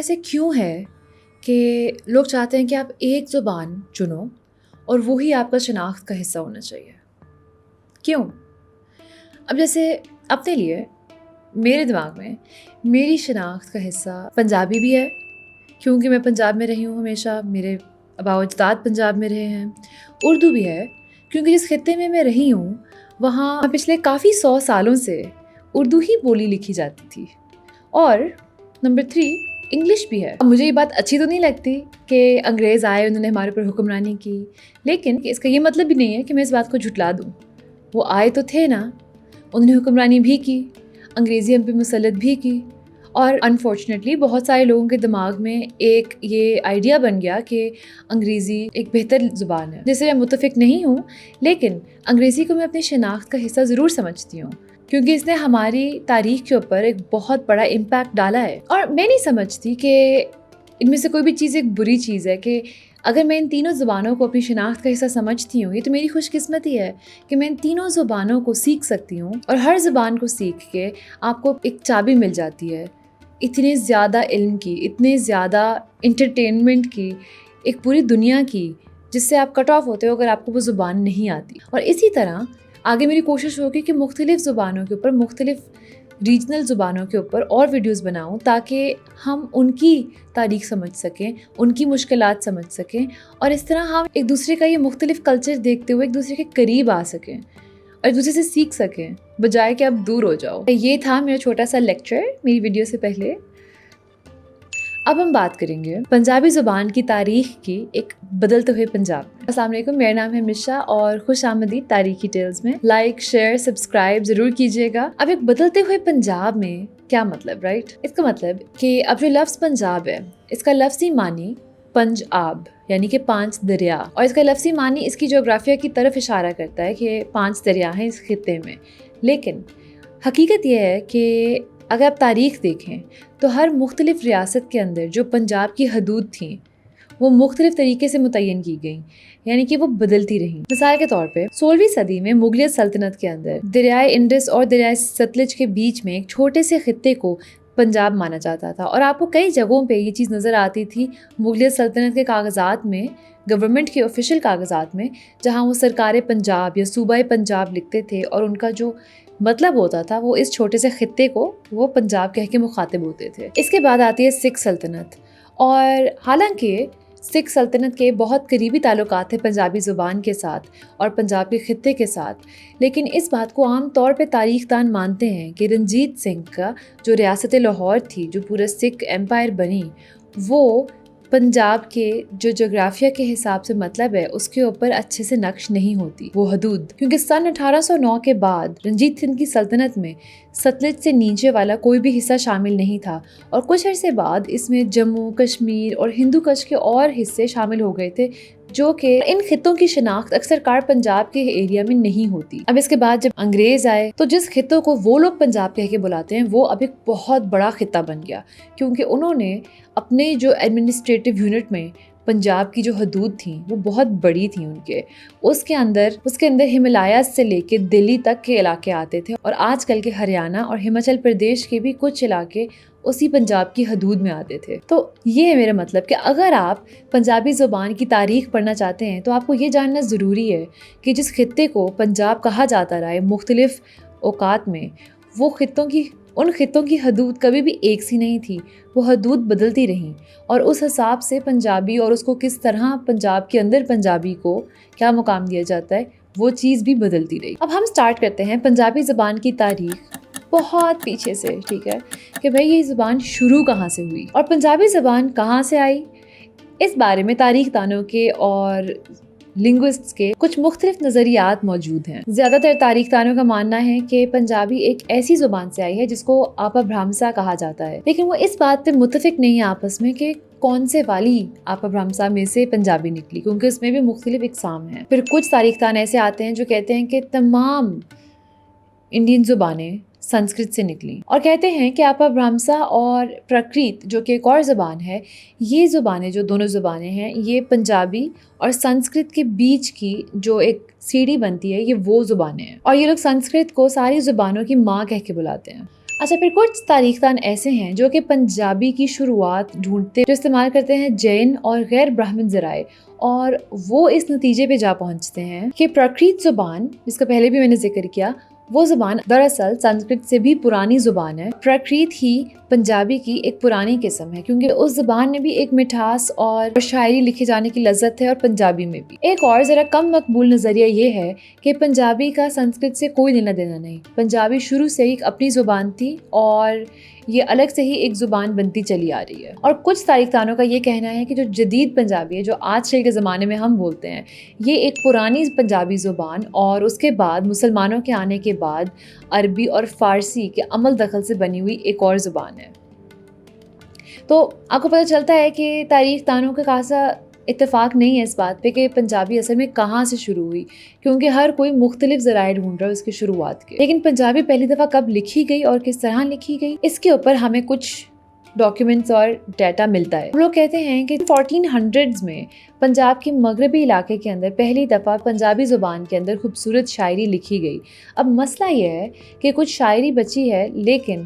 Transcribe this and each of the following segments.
ऐसे क्यों है कि लोग चाहते हैं कि आप एक ज़ुबान चुनो और वही आपका शनाख्त का हिस्सा होना चाहिए? क्यों? अब जैसे अपने लिए मेरे दिमाग में मेरी शनाख्त का हिस्सा पंजाबी भी है, क्योंकि मैं पंजाब में रही हूँ हमेशा, मेरे आबा अजदाद पंजाब में रहे हैं। उर्दू भी है, क्योंकि जिस खित्ते में मैं रही हूँ वहाँ पिछले काफ़ी 100 सालों से उर्दू ही बोली लिखी जाती थी। और नंबर 3 इंग्लिश भी है। अब मुझे ये बात अच्छी तो नहीं लगती कि अंग्रेज़ आए, उन्होंने हमारे ऊपर हुक्मरानी की, लेकिन इसका ये मतलब भी नहीं है कि मैं इस बात को झुटला दूँ। वो आए तो थे ना, उन्होंने हुक्मरानी भी की, अंग्रेज़ी हम पे मुसल्लत भी की, और अनफॉर्चुनेटली बहुत सारे लोगों के दिमाग में एक ये आइडिया बन गया कि अंग्रेज़ी एक बेहतर ज़ुबान है, जिससे मैं मुत्तफ़िक नहीं हूँ। लेकिन अंग्रेज़ी को मैं अपनी शनाख्त का हिस्सा ज़रूर समझती हूँ, क्योंकि इसने हमारी तारीख़ के ऊपर एक बहुत बड़ा इम्पैक्ट डाला है। और मैं नहीं समझती कि इनमें से कोई भी चीज़ एक बुरी चीज़ है कि अगर मैं इन तीनों ज़ुबानों को अपनी शनाख्त का हिस्सा समझती हूँ, ये तो मेरी खुशकिस्मती है कि मैं इन तीनों ज़ुबानों को सीख सकती हूँ। और हर ज़ुबान को सीख के आपको एक चाबी मिल जाती है इतने ज़्यादा इल्म की, इतने ज़्यादा इंटरटेनमेंट की, एक पूरी दुनिया की, जिससे आप कट ऑफ होते हो अगर आपको वो ज़ुबान नहीं आती। और इसी तरह आगे मेरी कोशिश होगी कि मुख्तलिफ़ ज़ुबानों के ऊपर, मुख्तलिफ़ रीजनल ज़ुबानों के ऊपर और वीडियोस बनाऊं, ताकि हम उनकी तारीख़ समझ सकें, उनकी मुश्किलात समझ सकें, और इस तरह हम एक दूसरे का ये मुख्तलिफ़ कल्चर देखते हुए एक दूसरे के करीब आ सकें और एक दूसरे से सीख सकें, बजाय कि आप दूर हो जाओ। ये था मेरा छोटा सा लेक्चर मेरी वीडियो से पहले। अब हम बात करेंगे पंजाबी ज़ुबान की तारीख़ की एक बदलते हुए पंजाब में। अस्सलाम वालेकुम, मेरा नाम है मिशा और खुश आमदीद तारीख़ी टेल्स में। लाइक, शेयर, सब्सक्राइब ज़रूर कीजिएगा। अब एक बदलते हुए पंजाब में क्या मतलब, राइट? इसका मतलब कि अब जो लफ्ज़ पंजाब है, इसका लफ्ज़ी मानी पंज-आब यानी कि 5 दरिया, और इसका लफ्ज़ी मानी इसकी जोग्राफिया की तरफ इशारा करता है कि 5 दरिया हैं इस खित्ते में। लेकिन हकीकत यह है कि अगर आप तारीख़ देखें तो हर मुख्तलिफ़ रियासत के अंदर जो पंजाब की हदूद थीं वो मुख्तलिफ़ तरीके से मुतय्यन की गई, यानी कि वो बदलती रहीं। मिसाल के तौर पे 16वीं सदी में मुगलियत सल्तनत के अंदर दरियाए इंडस और दरियाए सतलज के बीच में एक छोटे से खित्ते को पंजाब माना जाता था, और आपको कई जगहों पे ये चीज़ नज़र आती थी मुगलियत सल्तनत के कागज़ात में, गवर्नमेंट के ऑफिशियल कागज़ात में, जहाँ वो सरकार पंजाब या सूबाए पंजाब लिखते थे, और उनका जो मतलब होता था वो इस छोटे से खित्ते को वो पंजाब कह के मुखातिब होते थे। इसके बाद आती है सिख सल्तनत, और हालांकि सिख सल्तनत के बहुत करीबी ताल्लुकात थे पंजाबी ज़ुबान के साथ और पंजाब के खित्ते के साथ, लेकिन इस बात को आम तौर पे तारीख़दान मानते हैं कि रंजीत सिंह का जो रियासत लाहौर थी, जो पूरा सिख एम्पायर बनी, वो पंजाब के जो जोग्राफिया के हिसाब से मतलब है उसके ऊपर अच्छे से नक्श नहीं होती वो हदूद, क्योंकि सन 1809 के बाद रंजीत सिंह की सल्तनत में सतलज से नीचे वाला कोई भी हिस्सा शामिल नहीं था, और कुछ अरसे बाद इसमें जम्मू कश्मीर और हिंदू कश के और हिस्से शामिल हो गए थे, जो कि इन खित्तों की शनाख्त अक्सर कार पंजाब के एरिया में नहीं होती। अब इसके बाद जब अंग्रेज आए तो जिस खित्तों को वो लोग पंजाब कह के बुलाते हैं वो अब एक बहुत बड़ा खित्ता बन गया, क्योंकि उन्होंने अपने जो एडमिनिस्ट्रेटिव यूनिट में पंजाब की जो हदूद थी वो बहुत बड़ी थी उनके, उसके अंदर हिमालयाज से लेके दिल्ली तक के इलाके आते थे, और आजकल के हरियाणा और हिमाचल प्रदेश के भी कुछ इलाके उसी पंजाब की हदूद में आते थे। तो ये है मेरा मतलब कि अगर आप पंजाबी ज़ुबान की तारीख़ पढ़ना चाहते हैं तो आपको ये जानना ज़रूरी है कि जिस खित्ते को पंजाब कहा जाता रहा है मुख्तलिफ़ औकात में, वो उन खित्तों की हदूद कभी भी एक सी नहीं थी, वो हदूद बदलती रहीं, और उस हिसाब से पंजाबी और उसको किस तरह पंजाब के अंदर पंजाबी को क्या मुकाम दिया जाता है वो चीज़ भी बदलती रही। अब हम स्टार्ट करते हैं पंजाबी ज़ुबान की तारीख़ बहुत पीछे से, ठीक है, कि भाई ये ज़ुबान शुरू कहाँ से हुई और पंजाबी ज़ुबान कहाँ से आई। इस बारे में तारीख़ दानों के और लिंग्विस्ट्स के कुछ मुख्तलिफ नज़रियात मौजूद हैं। ज़्यादातर तारीख़ दानों का मानना है कि पंजाबी एक ऐसी ज़ुबान से आई है जिसको आपा भ्रामसा कहा जाता है, लेकिन वो इस बात पे मुत्तफ़िक नहीं है आपस में कि कौन से वाली आपा भ्रामसा में से पंजाबी निकली, क्योंकि उसमें भी मुख्तलिफ इक़साम हैं। फिर कुछ तारीख़दान ऐसे आते हैं जो कहते हैं कि तमाम इंडियन ज़ुबानें संस्कृत से निकली, और कहते हैं कि आपा भ्रामसा और प्राकृत जो कि एक और ज़ुबान है, ये ज़ुबानें जो दोनों ज़ुबानें हैं ये पंजाबी और संस्कृत के बीच की जो एक सीढ़ी बनती है ये वो ज़ुबानें हैं, और ये लोग संस्कृत को सारी ज़ुबानों की माँ कह के बुलाते हैं। اچھا، پھر کچھ تاریخ دان ایسے ہیں جو کہ پنجابی کی شروعات ڈھونڈتے جو استعمال کرتے ہیں جین اور غیر براہمن ذرائع، اور وہ اس نتیجے پہ جا پہنچتے ہیں کہ پراکرت زبان، جس کا پہلے بھی میں نے ذکر کیا، وہ زبان دراصل سنسکرت سے بھی پرانی زبان ہے۔ پراکرت ہی پنجابی کی ایک پرانی قسم ہے، کیونکہ اس زبان میں بھی ایک مٹھاس اور شاعری لکھے جانے کی لذت ہے، اور پنجابی میں بھی۔ ایک اور ذرا کم مقبول نظریہ یہ ہے کہ پنجابی کا سنسکرت سے کوئی لینا دینا نہیں، پنجابی شروع سے ایک اپنی زبان تھی اور یہ الگ سے ہی ایک زبان بنتی چلی آ رہی ہے۔ اور کچھ تاریخ دانوں کا یہ کہنا ہے کہ جو جدید پنجابی ہے، جو آج کل کے زمانے میں ہم بولتے ہیں، یہ ایک پرانی پنجابی زبان اور اس کے بعد مسلمانوں کے آنے کے بعد عربی اور فارسی کے عمل دخل سے بنی ہوئی ایک اور زبان ہے۔ تو آپ کو پتہ چلتا ہے کہ تاریخ دانوں کا خاصا اتفاق نہیں ہے اس بات پہ کہ پنجابی اصل میں کہاں سے شروع ہوئی، کیونکہ ہر کوئی مختلف ذرائع ڈھونڈ رہا ہے اس کی شروعات کے۔ لیکن پنجابی پہلی دفعہ کب لکھی گئی اور کس طرح لکھی گئی، اس کے اوپر ہمیں کچھ ڈاکیومنٹس اور ڈیٹا ملتا ہے۔ ہم لوگ کہتے ہیں کہ 1400s میں پنجاب کے مغربی علاقے کے اندر پہلی دفعہ پنجابی زبان کے اندر خوبصورت شاعری لکھی گئی۔ اب مسئلہ یہ ہے کہ کچھ شاعری بچی ہے، لیکن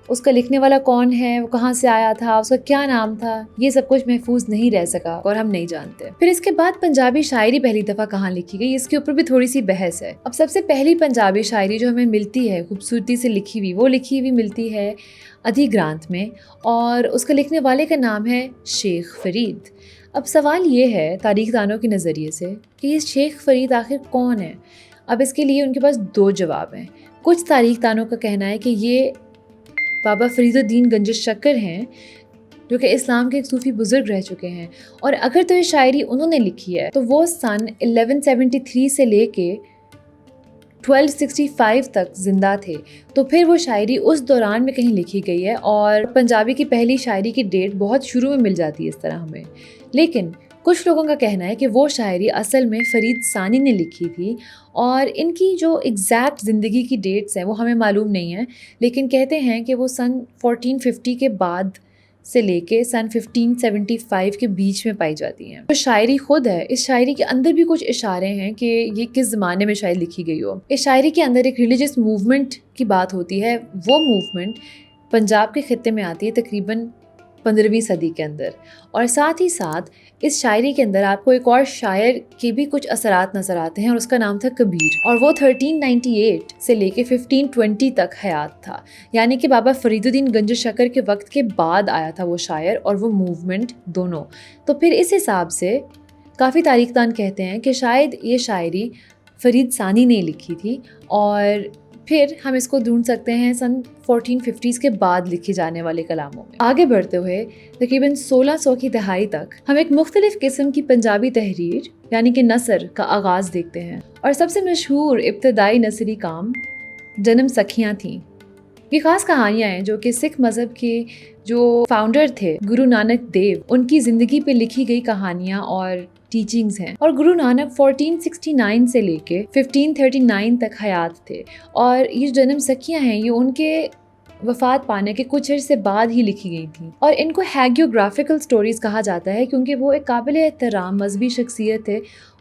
اس کا لکھنے والا کون ہے، وہ کہاں سے آیا تھا، اس کا کیا نام تھا، یہ سب کچھ محفوظ نہیں رہ سکا اور ہم نہیں جانتے۔ پھر اس کے بعد پنجابی شاعری پہلی دفعہ کہاں لکھی گئی، اس کے اوپر بھی تھوڑی سی بحث ہے۔ اب سب سے پہلی پنجابی شاعری جو ہمیں ملتی ہے خوبصورتی سے لکھی ہوئی، وہ لکھی ہوئی ملتی ہے ادھی گرانتھ میں، اور اس کا لکھنے والے کا نام ہے شیخ فرید۔ اب سوال یہ ہے تاریخ دانوں کے نظریے سے کہ یہ شیخ فرید آخر کون ہے؟ اب اس کے لیے ان کے پاس دو جواب ہیں۔ کچھ تاریخ دانوں کا کہنا ہے کہ یہ بابا فرید الدین گنج شکر ہیں، جو کہ اسلام کے ایک صوفی بزرگ رہ چکے ہیں، اور اگر تو یہ شاعری انہوں نے لکھی ہے تو وہ سن 1173 سے لے کے 1265 تک زندہ تھے، تو پھر وہ شاعری اس دوران میں کہیں لکھی گئی ہے، اور پنجابی کی پہلی شاعری کی ڈیٹ بہت شروع میں مل جاتی ہے اس طرح ہمیں۔ لیکن کچھ لوگوں کا کہنا ہے کہ وہ شاعری اصل میں فرید ثانی نے لکھی تھی، اور ان کی جو ایگزیکٹ زندگی کی ڈیٹس ہیں وہ ہمیں معلوم نہیں ہیں، لیکن کہتے ہیں کہ وہ سن 1450 کے بعد سے لے کے سن 1575 کے بیچ میں پائی جاتی ہیں۔ جو شاعری خود ہے، اس شاعری کے اندر بھی کچھ اشارے ہیں کہ یہ کس زمانے میں شاید لکھی گئی ہو۔ اس شاعری کے اندر ایک ریلیجس موومنٹ کی بات ہوتی ہے، وہ موومنٹ پنجاب کے خطے میں آتی ہے تقریباً 15ویں صدی کے اندر، اور ساتھ ہی ساتھ اس شاعری کے اندر آپ کو ایک اور شاعر کے بھی کچھ اثرات نظر آتے ہیں، اور اس کا نام تھا کبیر، اور وہ 1398 سے لے کے 1520 تک حیات تھا، یعنی کہ بابا فرید الدین گنج شکر کے وقت کے بعد آیا تھا وہ شاعر اور وہ موومنٹ دونوں۔ تو پھر اس حساب سے کافی تاریخ دان کہتے ہیں کہ شاید یہ شاعری فرید ثانی نے لکھی تھی، اور پھر ہم اس کو ڈھونڈ سکتے ہیں سن 1450s کے بعد لکھی جانے والے کلاموں میں۔ آگے بڑھتے ہوئے تقریباً 1600 کی دہائی تک ہم ایک مختلف قسم کی پنجابی تحریر یعنی کہ نثر کا آغاز دیکھتے ہیں، اور سب سے مشہور ابتدائی نثری کام جنم سکھیاں تھیں۔ یہ خاص کہانیاں ہیں جو کہ سکھ مذہب کے جو فاؤنڈر تھے گرو نانک دیو، ان کی زندگی پہ لکھی گئی کہانیاں اور ٹیچنگز ہیں، اور گرو نانک 1469 سے لے کے 1539 تک حیات تھے، اور یہ جنم سکھیاں ہیں یہ ان کے وفات پانے کے کچھ عرصے بعد ہی لکھی گئی تھیں، اور ان کو ہیگیوگرافیکل سٹوریز کہا جاتا ہے کیونکہ وہ ایک قابل احترام مذہبی شخصیت ہے،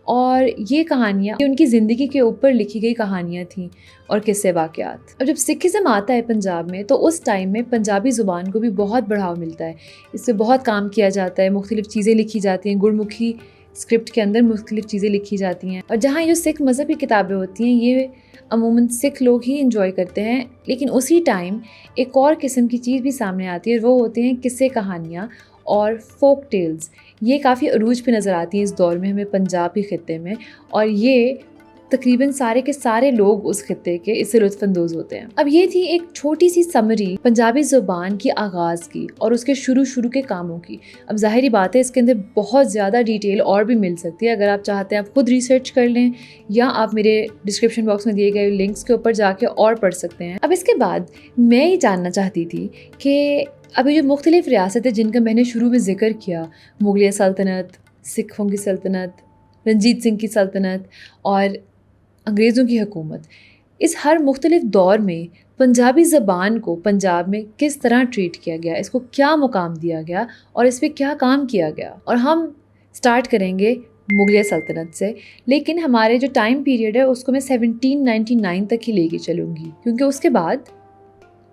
اور یہ کہانیاں ان کی زندگی کے اوپر لکھی گئی کہانیاں تھیں اور قصے واقعات۔ اب جب سکھزم آتا ہے پنجاب میں تو اس ٹائم میں پنجابی زبان کو بھی بہت بڑھاوا ملتا ہے، اس سے بہت کام کیا جاتا ہے، مختلف چیزیں لکھی جاتی ہیں، گرمکھی اسکرپٹ کے اندر مختلف چیزیں لکھی جاتی ہیں، اور جہاں یہ سکھ مذہب کی کتابیں ہوتی ہیں یہ عموماً سکھ لوگ ہی انجوائے کرتے ہیں، لیکن اسی ٹائم ایک اور قسم کی چیز بھی سامنے آتی ہے، وہ ہوتے ہیں قصے کہانیاں اور فوک ٹیلز۔ یہ کافی عروج پہ نظر آتی ہیں اس دور میں ہمیں پنجاب کے خطے میں، اور یہ تقریباً سارے کے سارے لوگ اس خطے کے اس سے لطف اندوز ہوتے ہیں۔ اب یہ تھی ایک چھوٹی سی سمری پنجابی زبان کی آغاز کی اور اس کے شروع کے کاموں کی۔ اب ظاہری بات ہے اس کے اندر بہت زیادہ ڈیٹیل اور بھی مل سکتی ہے، اگر آپ چاہتے ہیں آپ خود ریسرچ کر لیں، یا آپ میرے ڈسکرپشن باکس میں دیے گئے لنکس کے اوپر جا کے اور پڑھ سکتے ہیں۔ اب اس کے بعد میں یہ جاننا چاہتی تھی کہ ابھی جو مختلف ریاستیں جن کا میں نے شروع میں ذکر کیا، مغلیہ سلطنت، سکھوں کی سلطنت، رنجیت سنگھ کی سلطنت اور انگریزوں کی حکومت، اس ہر مختلف دور میں پنجابی زبان کو پنجاب میں کس طرح ٹریٹ کیا گیا، اس کو کیا مقام دیا گیا اور اس پہ کیا کام کیا گیا۔ اور ہم سٹارٹ کریں گے مغلیہ سلطنت سے، لیکن ہمارے جو ٹائم پیریڈ ہے اس کو میں 1799 تک ہی لے کے چلوں گی، کیونکہ اس کے بعد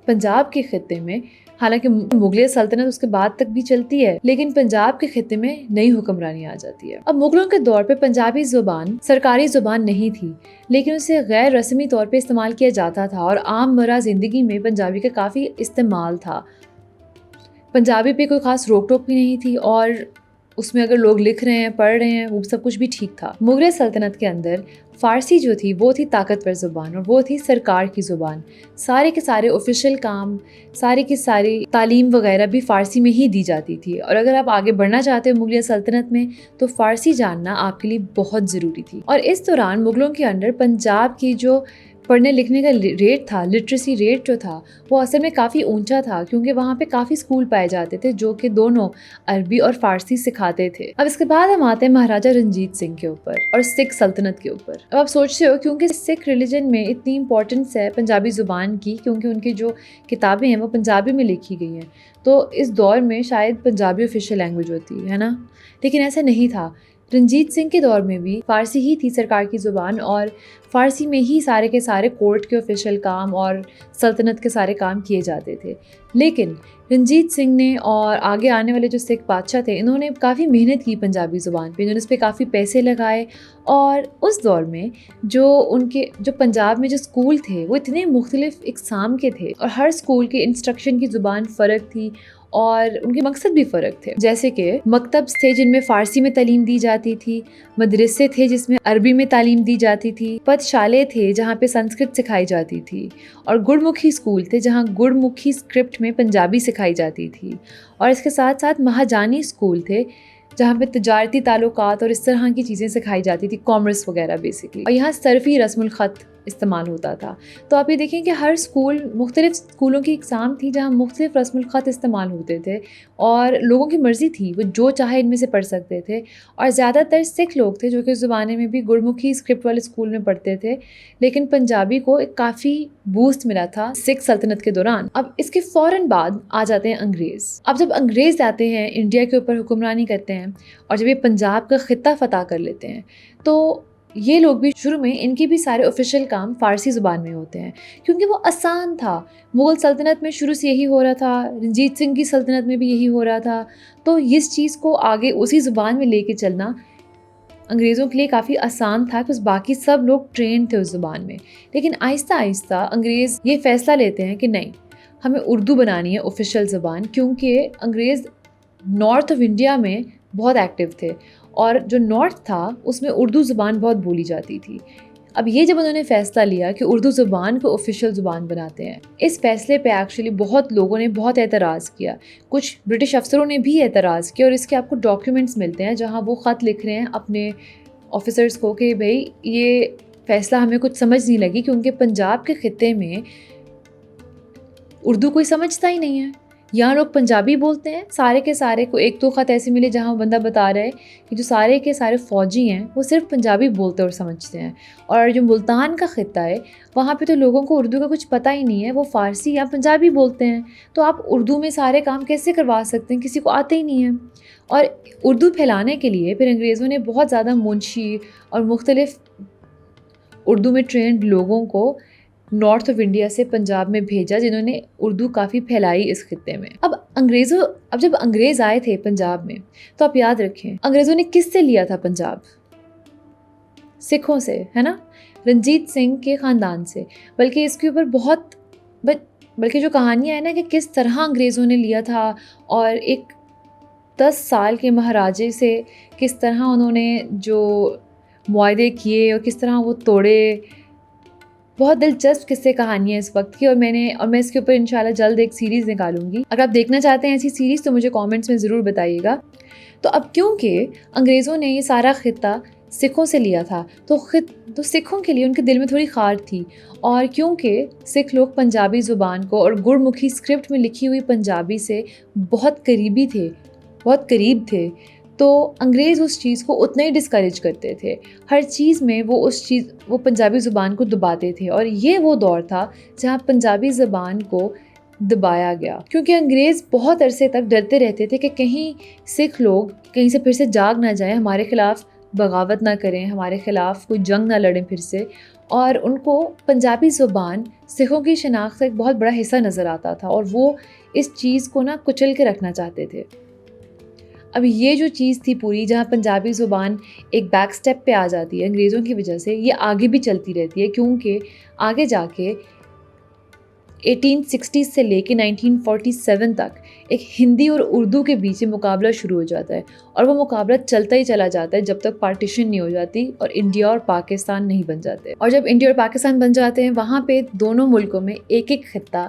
पंजाब के खत्ते में, हालांकि मुगलिया सल्तनत उसके बाद तक भी चलती है, लेकिन पंजाब के खत्ते में नई हुक्मरानी आ जाती है। अब मुगलों के दौर पे पंजाबी जुबान सरकारी जुबान नहीं थी, लेकिन उसे गैर रस्मी तौर पे इस्तेमाल किया जाता था और आम मरा ज़िंदगी में पंजाबी का काफ़ी इस्तेमाल था। पंजाबी पे कोई ख़ास रोक टोक भी नहीं थी और उसमें अगर लोग लिख रहे हैं, पढ़ रहे हैं, वो सब कुछ भी ठीक था। मुगल सल्तनत के अंदर फ़ारसी जो थी वो थी ताकतवर ज़ुबान और वो थी सरकार की ज़ुबान। सारे के सारे ऑफिशियल काम, सारी की सारी तालीम वगैरह भी फ़ारसी में ही दी जाती थी। और अगर आप आगे बढ़ना चाहते हो मुगल सल्तनत में तो फ़ारसी जानना आपके लिए बहुत ज़रूरी थी। और इस दौरान मुगलों के अंडर पंजाब की जो पढ़ने लिखने का रेट था, लिटरेसी रेट जो था, वो असल में काफ़ी ऊंचा था, क्योंकि वहाँ पे काफ़ी स्कूल पाए जाते थे जो कि दोनों अरबी और फ़ारसी सिखाते थे। अब इसके बाद हम आते हैं महाराजा रंजीत सिंह के ऊपर और सिख सल्तनत के ऊपर। अब आप सोचते हो क्योंकि सिख रिलीजन में इतनी इंपॉर्टेंस है पंजाबी ज़ुबान की, क्योंकि उनकी जो किताबें हैं वो पंजाबी में लिखी गई हैं, तो इस दौर में शायद पंजाबी ऑफिशियल लैंग्वेज होती है ना, लेकिन ऐसा नहीं था। रंजीत सिंह के दौर में भी फ़ारसी ही थी सरकार की ज़ुबान और फ़ारसी में ही सारे के सारे कोर्ट के ऑफिशियल काम और सल्तनत के सारे काम किए जाते थे। लेकिन रंजीत सिंह ने और आगे आने वाले जो सिख बादशाह थे, इन्होंने काफ़ी मेहनत की पंजाबी ज़ुबान पे, इन्होंने इस पर काफ़ी पैसे लगाए। और उस दौर में जो पंजाब में जो स्कूल थे वो इतने मुख्तलिफ इक़साम के थे और हर स्कूल के इंस्ट्रक्शन की ज़ुबान फ़र्क थी और उनके मकसद भी फ़र्क थे। जैसे कि मकतब थे जिनमें फ़ारसी में तालीम दी जाती थी, मदरसे थे जिसमें अरबी में तालीम दी जाती थी, पथशाले थे जहाँ पे संस्कृत सिखाई जाती थी, और गुड़मुखी स्कूल थे जहाँ गुड़मुखी स्क्रिप्ट में पंजाबी सिखाई जाती थी। और इसके साथ साथ महाजानी स्कूल थे जहाँ पे तजारती ताल्लुकात और इस तरह की चीज़ें सिखाई जाती थी, कॉमर्स वगैरह बेसिकली। और यहाँ सरफ़ी रस्मुल ख़त इस्तेमाल होता था। तो आप ये देखें कि हर स्कूल, मुख्तलिफ स्कूलों की इक़साम थी जहाँ मुख्तलिफ रस्मुल ख़त इस्तेमाल होते थे और लोगों की मर्ज़ी थी, वो जो चाहे इनमें से पढ़ सकते थे। और ज़्यादातर सिख लोग थे जो कि उस ज़माने में भी गुड़मुखी स्क्रिप्ट वाले स्कूल में पढ़ते थे, लेकिन पंजाबी को एक काफ़ी बूस्ट मिला था सिख सल्तनत के दौरान। अब इसके फ़ौरन बाद आ जाते हैं अंग्रेज़। अब जब अंग्रेज़ आते हैं, इंडिया के ऊपर हुक्मरानी करते हैं और जब ये पंजाब का ख़ित्ता फ़तह कर लेते हैं, तो ये लोग भी शुरू में, इनके भी सारे ऑफिशियल काम फ़ारसी ज़ुबान में होते हैं क्योंकि वो आसान था। मुग़ल सल्तनत में शुरू से यही हो रहा था, रंजीत सिंह की सल्तनत में भी यही हो रहा था, तो इस चीज़ को आगे उसी ज़ुबान में लेके चलना अंग्रेज़ों के लिए काफ़ी आसान था, क्योंकि बाकी सब लोग ट्रेंड थे उस ज़ुबान में। लेकिन आहिस्ता आहिस्ता अंग्रेज़ ये फ़ैसला लेते हैं कि नहीं, हमें उर्दू बनानी है ऑफिशियल ज़ुबान, क्योंकि अंग्रेज़ नॉर्थ ऑफ इंडिया में बहुत एक्टिव थे और जो नॉर्थ था उसमें उर्दू ज़ुबान बहुत बोली जाती थी। अब ये जब उन्होंने फ़ैसला लिया कि उर्दू ज़ुबान को ऑफिशियल ज़ुबान बनाते हैं, इस फ़ैसले पे एक्चुअली बहुत लोगों ने बहुत एतराज़ किया। कुछ ब्रिटिश अफसरों ने भी एतराज़ किया और इसके आपको डॉक्यूमेंट्स मिलते हैं जहाँ वो ख़त लिख रहे हैं अपने ऑफिसर्स को कि भाई ये फ़ैसला हमें कुछ समझ नहीं लगी, क्योंकि पंजाब के ख़ित्ते में उर्दू कोई समझता ही नहीं है। यहाँ लोग पंजाबी बोलते हैं, सारे के सारे को एक दो ख़त ऐसे मिले जहाँ वो बंदा बता रहा है कि जो सारे के सारे फ़ौजी हैं वो सिर्फ पंजाबी बोलते और समझते हैं। और जो मुल्तान का ख़ित्ता है वहाँ पे तो लोगों को उर्दू का कुछ पता ही नहीं है, वो फ़ारसी या पंजाबी बोलते हैं, तो आप उर्दू में सारे काम कैसे करवा सकते हैं, किसी को आते ही नहीं है। और उर्दू फैलाने के लिए फिर अंग्रेज़ों ने बहुत ज़्यादा मुंशी और मुख्तलिफ उर्दू में ट्रेंड लोगों को नॉर्थ ऑफ इंडिया से पंजाब में भेजा, जिन्होंने उर्दू काफ़ी फैलाई इस खित्ते में। अब जब अंग्रेज़ आए थे पंजाब में, तो आप याद रखें अंग्रेज़ों ने किससे लिया था पंजाब? सिखों से, है ना, रंजीत सिंह के ख़ानदान से। बल्कि इसके ऊपर बल्कि जो कहानियाँ है ना कि किस तरह अंग्रेज़ों ने लिया था और एक 10 साल के महाराजे से किस तरह उन्होंने जो मुआहदे किए और किस तरह वो तोड़े, बहुत दिलचस्प किस्से कहानियाँ इस वक्त की। और मैं इसके ऊपर इंशाल्लाह जल्द एक सीरीज़ निकालूंगी। अगर आप देखना चाहते हैं ऐसी सीरीज़ तो मुझे कमेंट्स में ज़रूर बताइएगा। तो अब क्योंकि अंग्रेज़ों ने ये सारा ख़ित्ता सिखों से लिया था, तो सिखों के लिए उनके दिल में थोड़ी खार थी। और क्योंकि सिख लोग पंजाबी ज़ुबान को और गुड़मुखी स्क्रिप्ट में लिखी हुई पंजाबी से बहुत करीब थे, तो अंग्रेज़ उस चीज़ को उतना ही डिस्करेज करते थे। हर चीज़ में वो पंजाबी ज़ुबान को दबाते थे। और ये वो दौर था जहाँ पंजाबी ज़ुबान को दबाया गया, क्योंकि अंग्रेज़ बहुत अरसे तक डरते रहते थे कि कहीं सिख लोग कहीं से फिर से जाग ना जाए, हमारे ख़िलाफ़ بغاوت نہ کریں، ہمارے خلاف کوئی جنگ نہ لڑیں پھر سے. اور ان کو پنجابی زبان سکھوں کی شناخت کا ایک بہت بڑا حصہ نظر آتا تھا اور وہ اس چیز کو نا کچل کے رکھنا چاہتے تھے. اب یہ جو چیز تھی پوری، جہاں پنجابی زبان ایک بیک سٹیپ پہ آ جاتی ہے انگریزوں کی وجہ سے، یہ آگے بھی چلتی رہتی ہے، کیونکہ آگے جا کے 1860 سے لے کے 1947 تک ایک ہندی اور اردو کے بیچ مقابلہ شروع ہو جاتا ہے، اور وہ مقابلہ چلتا ہی چلا جاتا ہے جب تک پارٹیشن نہیں ہو جاتی اور انڈیا اور پاکستان نہیں بن جاتے. اور جب انڈیا اور پاکستان بن جاتے ہیں، وہاں پہ دونوں ملکوں میں ایک ایک خطہ،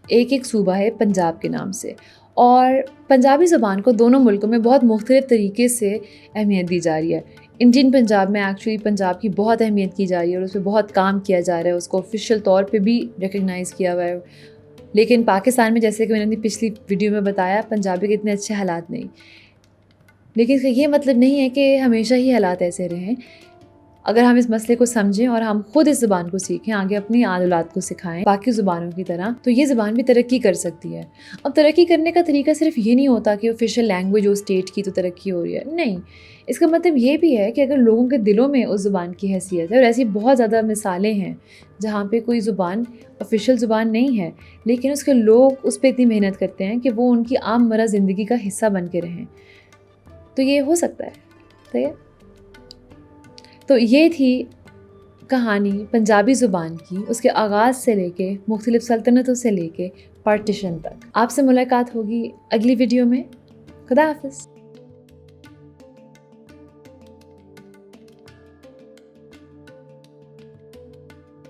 ایک ایک صوبہ ہے پنجاب کے نام سے. اور پنجابی زبان کو دونوں ملکوں میں بہت مختلف طریقے سے اہمیت دی جا رہی ہے. انڈین پنجاب میں ایکچولی پنجاب کی بہت اہمیت کی جا رہی ہے اور اس پہ بہت کام کیا جا رہا ہے، اس کو آفیشیل طور پہ بھی ریکگنائز کیا ہوا ہے. لیکن پاکستان میں جیسے کہ میں نے پچھلی ویڈیو میں بتایا، پنجابی کے اتنے اچھے حالات نہیں. لیکن اس کا یہ مطلب نہیں ہے کہ ہمیشہ ہی حالات ایسے رہیں. اگر ہم اس مسئلے کو سمجھیں اور ہم خود اس زبان کو سیکھیں، آگے اپنی اولاد کو سکھائیں باقی زبانوں کی طرح، تو یہ زبان بھی ترقی کر سکتی ہے. اب ترقی کرنے کا طریقہ صرف یہ نہیں ہوتا کہ آفیشیل لینگویج ہو اسٹیٹ کی تو ترقی ہو رہی ہے، نہیں. اس کا مطلب یہ بھی ہے کہ اگر لوگوں کے دلوں میں اس زبان کی حیثیت ہے، اور ایسی بہت زیادہ مثالیں ہیں جہاں پہ کوئی زبان آفیشیل زبان نہیں ہے لیکن اس کے لوگ اس پہ اتنی محنت کرتے ہیں کہ وہ ان کی عام مرہ زندگی کا حصہ بن کے رہیں، تو یہ ہو سکتا ہے. ٹھیک ہے، تو یہ تھی کہانی پنجابی زبان کی، اس کے آغاز سے لے کے مختلف سلطنتوں سے لے کے پارٹیشن تک. آپ سے ملاقات ہوگی اگلی ویڈیو میں. خدا حافظ.